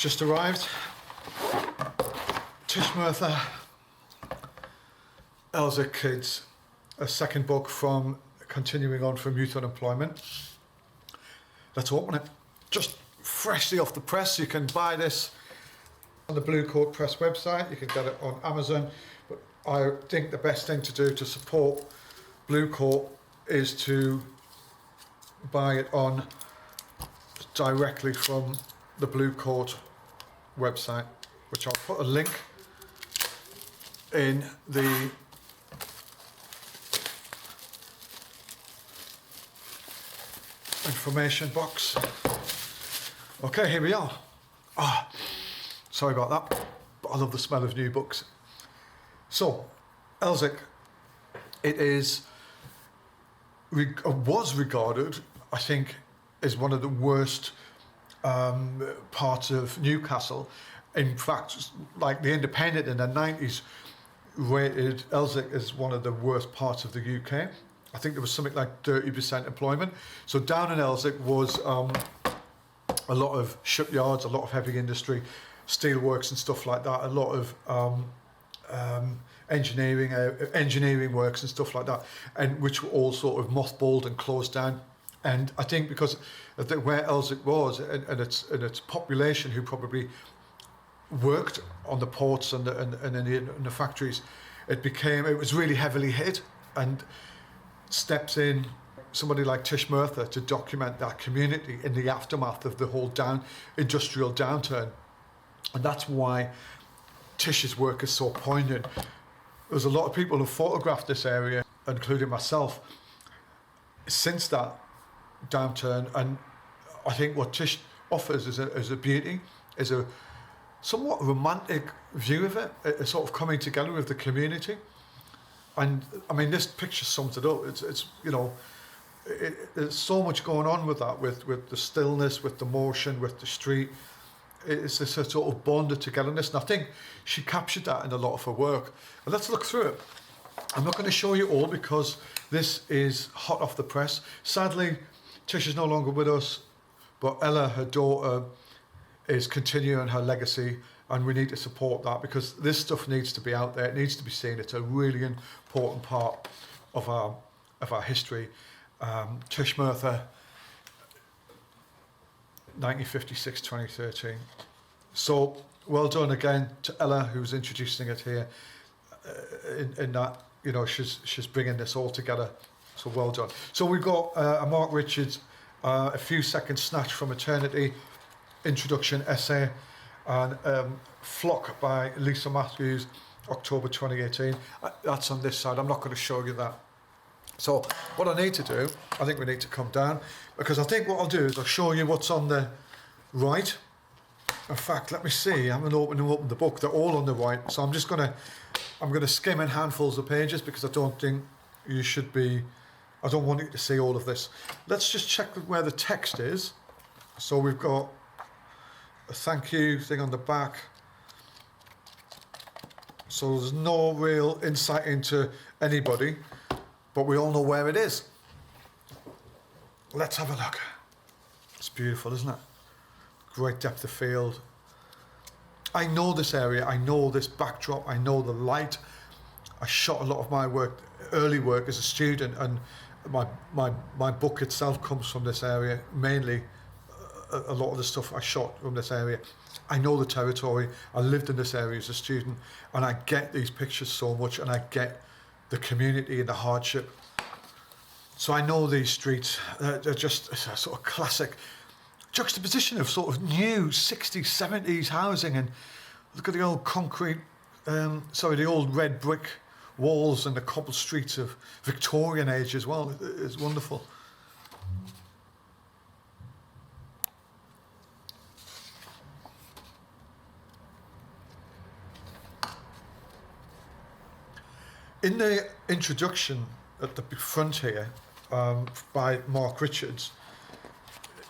just arrived. Tish Murtha Elswick Kids, a second book from continuing on from youth unemployment. Let's open it. Just freshly off the press. You can buy this on the Bluecoat Press website. You can get it on Amazon. But I think the best thing to do to support Bluecoat is to buy it on directly from the Bluecoat website, which I'll put a link in the information box. Okay, here we are. Sorry about that, but I love the smell of new books. So, Elswick, it was regarded, I think, as one of the worst parts of Newcastle. In fact, like the Independent in the 90s rated Elswick as one of the worst parts of the UK. I think there was something like 30% employment. So down in Elswick was a lot of shipyards, a lot of heavy industry, steelworks and stuff like that, a lot of engineering works and stuff like that, and which were all sort of mothballed and closed down. And I think because of where Elswick was and its population who probably worked on the ports and in the factories, it was really heavily hit. And steps in somebody like Tish Murtha to document that community in the aftermath of the whole industrial downturn. And that's why Tish's work is so poignant. There's a lot of people who photographed this area, including myself, since that downturn. And I think what Tish offers is a beauty, is a somewhat romantic view of it, a sort of coming together of the community. And I mean, this picture sums it up. It's you know, there's so much going on with that, with the stillness, with the motion, with the street. It's this sort of bonded togetherness, and I think she captured that in a lot of her work. And let's look through it. I'm not going to show you all because this is hot off the press. Sadly, Tish is no longer with us, but Ella, her daughter, is continuing her legacy, and we need to support that because this stuff needs to be out there. It needs to be seen. It's a really important part of our history. Tish Murtha, 1956-2013. So well done again to Ella, who's introducing it here. In that, you know, she's bringing this all together. So well done. So we've got a Mark Richards, A Few Seconds Snatched from Eternity, introduction essay, and Flock by Lisa Matthews, October 2018. That's on this side. I'm not going to show you that. So what I need to do, I think we need to come down, because I think what I'll do is I'll show you what's on the right. In fact, let me see. I haven't opened the book. They're all on the right. So I'm going to skim in handfuls of pages because I don't think you should be. I don't want you to see all of this. Let's just check where the text is. So we've got a thank you thing on the back. So there's no real insight into anybody, but we all know where it is. Let's have a look. It's beautiful, isn't it? Great depth of field. I know this area, I know this backdrop, I know the light. I shot a lot of my work, early work as a student, and my book itself comes from this area, mainly a lot of the stuff I shot from this area. I know the territory, I lived in this area as a student, and I get these pictures so much, and I get the community and the hardship. So I know these streets, they're just a sort of classic juxtaposition of sort of new 60s, 70s housing, and look at the old concrete, the old red brick walls and the cobbled streets of Victorian age as well. It's wonderful. In the introduction at the front here, by Mark Richards,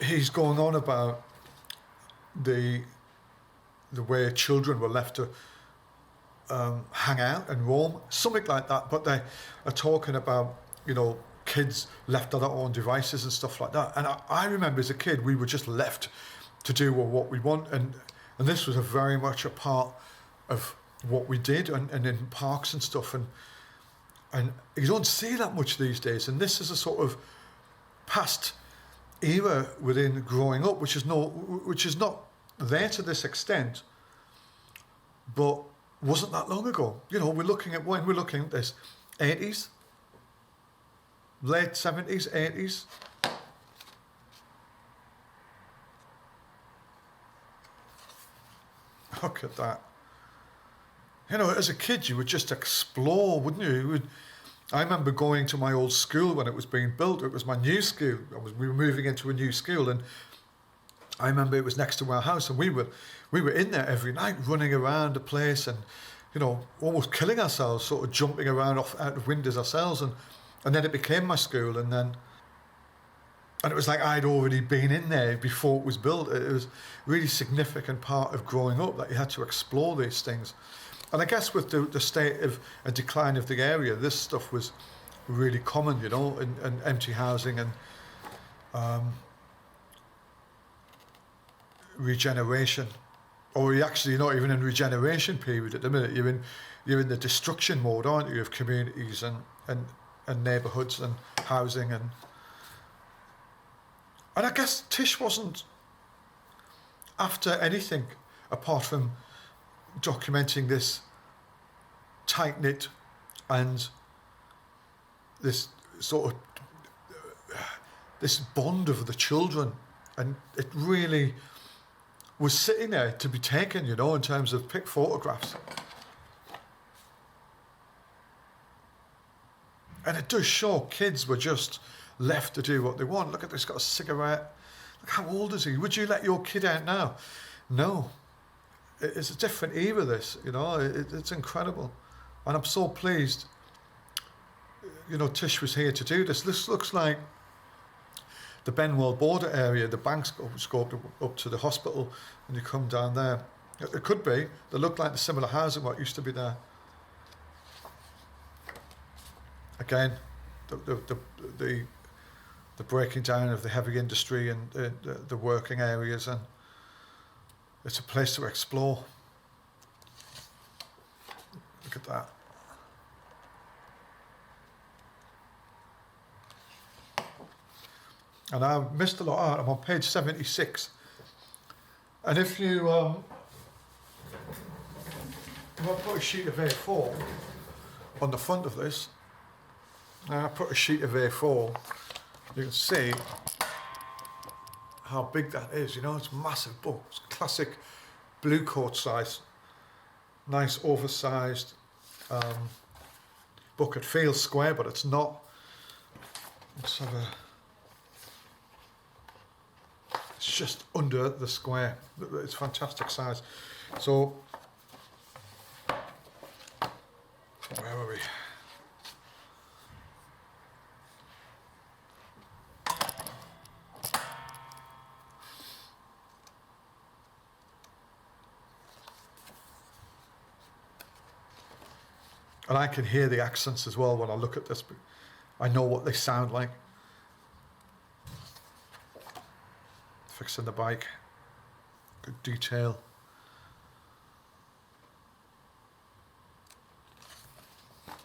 he's going on about the way children were left to hang out and roam, something like that. But they are talking about, you know, kids left to their own devices and stuff like that. And I remember as a kid, we were just left to do what we want, and And this was a very much a part of what we did, and in parks and stuff, and you don't see that much these days. And this is a sort of past era within growing up, which is not there to this extent, but wasn't that long ago. You know, we're looking at this 80s, late 70s, 80s. Look at that. You know, as a kid, you would just explore, wouldn't you? I remember going to my old school when it was being built. It was my new school. We were moving into a new school, and I remember it was next to our house, and we were in there every night, running around the place, and you know, almost killing ourselves, sort of jumping around out of windows ourselves, and then it became my school, and it was like I'd already been in there before it was built. It was a really significant part of growing up that you had to explore these things. And I guess with the state of a decline of the area, this stuff was really common, you know, and empty housing and regeneration. Or you're actually not even in regeneration period at the minute. You're in the destruction mode, aren't you, of communities and neighbourhoods and housing and I guess Tish wasn't after anything apart from documenting this tight-knit and this sort of this bond of the children, and it really was sitting there to be taken, you know, in terms of pick photographs. And it does show kids were just left to do what they want. Look at this, got a cigarette. Look, how old is he? Would you let your kid out now? No. It's a different era, this, you know, it's incredible. And I'm so pleased, you know, Tish was here to do this. This looks like the Benwell border area. The banks go up to the hospital and you come down there. It could be. They look like the similar housing what used to be there. Again, the breaking down of the heavy industry and the working areas, and it's a place to explore. Look at that. And I missed a lot out. I'm on page 76. And if you if I put a sheet of A4 on the front of this, and I put a sheet of A4, you can see how big that is. You know, it's a massive book. It's classic Bluecoat size, nice oversized book. It feels square, but it's not. Let's have a. It's just under the square. It's fantastic size. So, where are we? And I can hear the accents as well when I look at this. I know what they sound like. Fixing the bike. Good detail.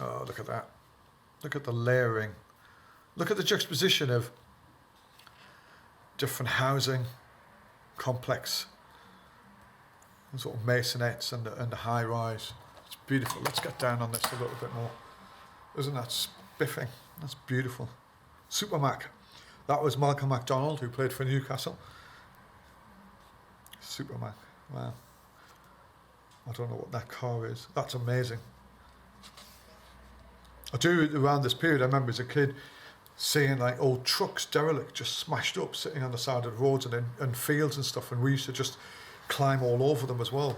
Oh, look at that. Look at the layering. Look at the juxtaposition of different housing complex. And sort of masonettes and the high rise. It's beautiful. Let's get down on this a little bit more. Isn't that spiffing? That's beautiful. Supermac. That was Malcolm MacDonald, who played for Newcastle. Supermac. Wow. I don't know what that car is. That's amazing. I do, around this period, I remember as a kid seeing like old trucks, derelict, just smashed up, sitting on the side of the roads and in fields and stuff, and we used to just climb all over them as well.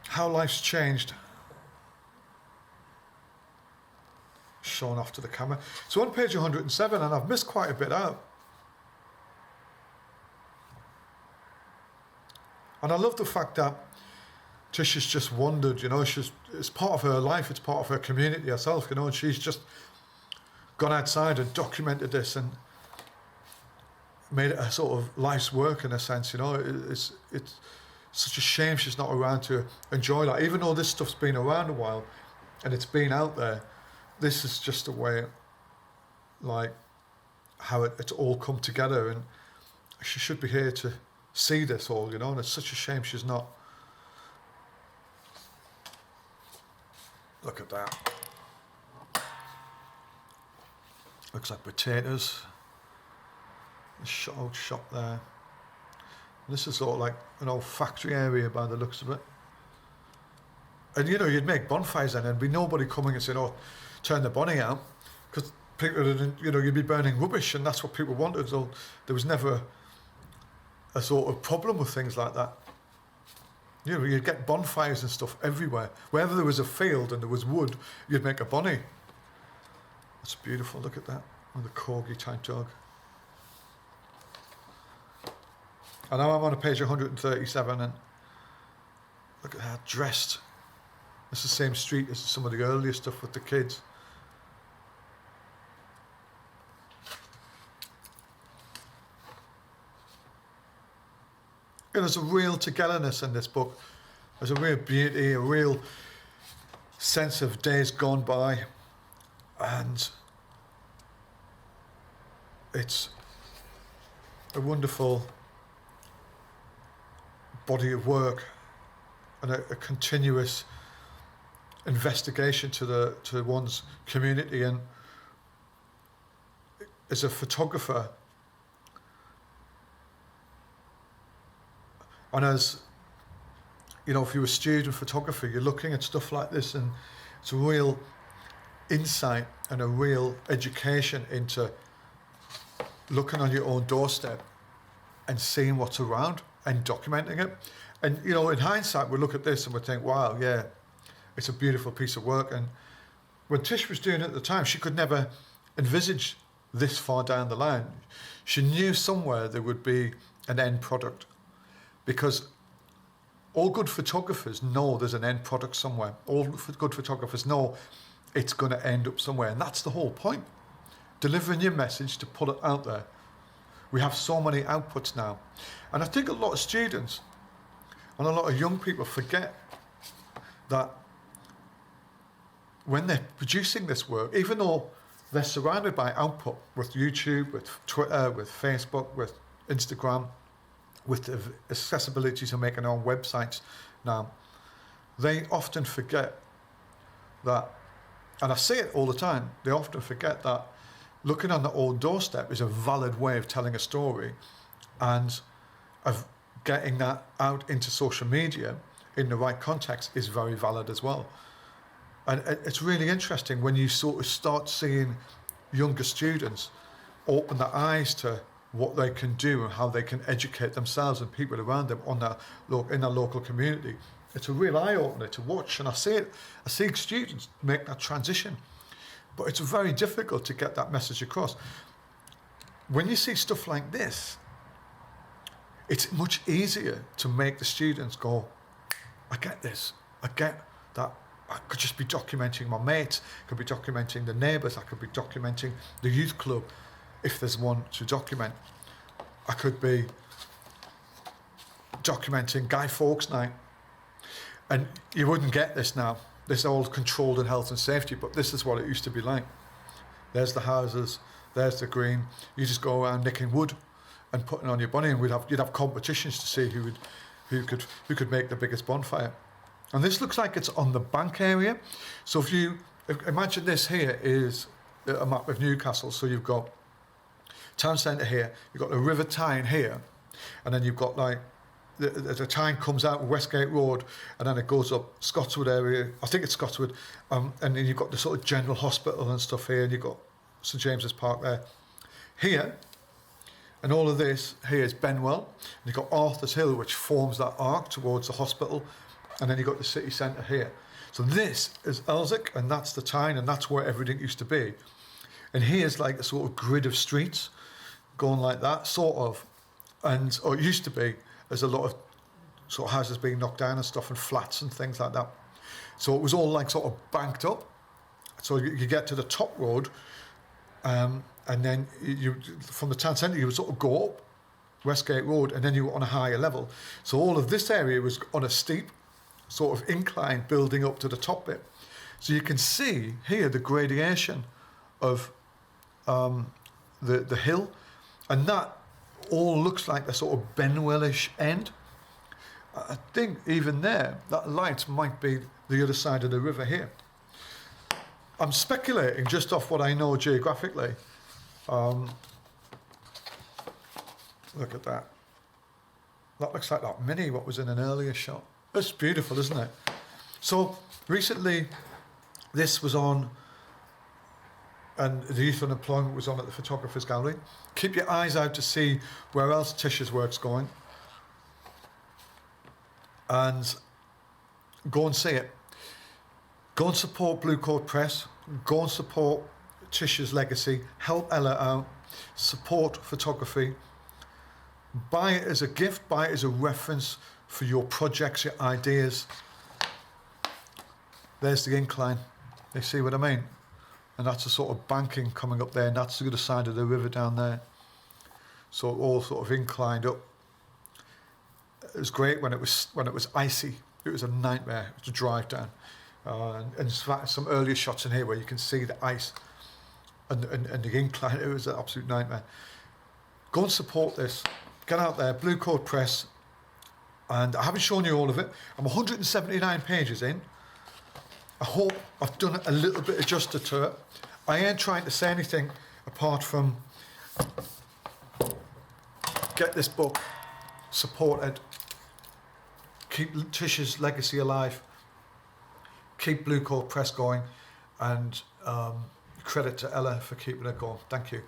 How life's changed. Shown off to the camera. So on page 107, and I've missed quite a bit out. And I love the fact that Tish has just wandered, you know, it's part of her life, it's part of her community herself, you know, and she's just gone outside and documented this, and made it a sort of life's work in a sense, you know. It's such a shame she's not around to enjoy that. Even though this stuff's been around a while and it's been out there, this is just a way, like, how it's all come together, and she should be here to see this all, you know, and it's such a shame she's not. Look at that. Looks like potatoes. Old shop there. This is sort of like an old factory area by the looks of it. And you know, you'd make bonfires then, and there'd be nobody coming and saying, "Oh, turn the bonny out," because people didn't, you know, you'd be burning rubbish, and that's what people wanted. So there was never a sort of problem with things like that. You know, you'd get bonfires and stuff everywhere. Wherever there was a field and there was wood, you'd make a bonny. That's beautiful. Look at that, with the corgi type dog. And now I'm on page 137, and look at that, dressed. It's the same street as some of the earlier stuff with the kids. And there's a real togetherness in this book. There's a real beauty, a real sense of days gone by, and it's a wonderful body of work and a continuous investigation to one's community. And as a photographer, and as you know, if you're a student photographer, you're looking at stuff like this, and it's a real insight and a real education into looking on your own doorstep and seeing what's around and documenting it. And you know, in hindsight, we look at this and we think, wow, yeah, it's a beautiful piece of work. And when Tish was doing it at the time, she could never envisage this far down the line. She knew somewhere there would be an end product, because all good photographers know there's an end product somewhere. All good photographers know it's going to end up somewhere, and that's the whole point. Delivering your message to put it out there. We have so many outputs now. And I think a lot of students and a lot of young people forget that when they're producing this work, even though they're surrounded by output with YouTube, with Twitter, with Facebook, with Instagram, with the accessibility to making their own websites now, they often forget that, and I see it all the time, they often forget that looking on the old doorstep is a valid way of telling a story, and of getting that out into social media in the right context is very valid as well. And it's really interesting when you sort of start seeing younger students open their eyes to what they can do and how they can educate themselves and people around them on in their local community. It's a real eye-opener to watch, and I see students make that transition. But it's very difficult to get that message across. When you see stuff like this, it's much easier to make the students go, I get this, I get that. I could just be documenting my mates, I could be documenting the neighbours, I could be documenting the youth club, if there's one to document. I could be documenting Guy Fawkes Night. And you wouldn't get this now. This is all controlled in health and safety, but this is what it used to be like. There's the houses, there's the green. You just go around nicking wood and putting on your bunny, and you'd have competitions to see who could make the biggest bonfire. And this looks like it's on the bank area. So if you imagine, this here is a map of Newcastle. So you've got town centre here, you've got the River Tyne here, and then you've got like the Tyne comes out Westgate Road, and then it goes up Scotswood area. I think it's Scotswood, and then you've got the sort of General Hospital and stuff here, and you've got St James's Park there. Here, and all of this here is Benwell, and you've got Arthur's Hill, which forms that arc towards the hospital, and then you've got the city centre here. So this is Elswick, and that's the Tyne, and that's where everything used to be. And here's like a sort of grid of streets going like that, sort of, or it used to be. There's a lot of sort of houses being knocked down and stuff, and flats and things like that. So it was all like sort of banked up. So you get to the top road, and and then you from the town centre you would sort of go up Westgate Road, and then you were on a higher level. So all of this area was on a steep sort of incline building up to the top bit. So you can see here the gradation of the hill, and that all looks like a sort of Benwellish end. I think even there, that light might be the other side of the river here. I'm speculating just off what I know geographically. Look at that. That looks like that mini, what was in an earlier shot. It's beautiful, isn't it? So recently, this was on, and the Youth Unemployment was on at the Photographer's Gallery. Keep your eyes out to see where else Tish's work's going. And go and see it. Go and support Bluecoat Press. Go and support Tish's legacy. Help Ella out. Support photography. Buy it as a gift. Buy it as a reference for your projects, your ideas. There's the incline. You see what I mean? And that's a sort of banking coming up there, and that's the other side of the river down there. So all sort of inclined up. It was great when it was icy. It was a nightmare to drive down. And some earlier shots in here where you can see the ice and the incline. It was an absolute nightmare. Go and support this. Get out there, Bluecoat Press. And I haven't shown you all of it. I'm 179 pages in. I hope I've done a little bit of justice to it. I ain't trying to say anything apart from get this book supported, keep Tish's legacy alive, keep Bluecoat Press going, and credit to Ella for keeping it going. Thank you.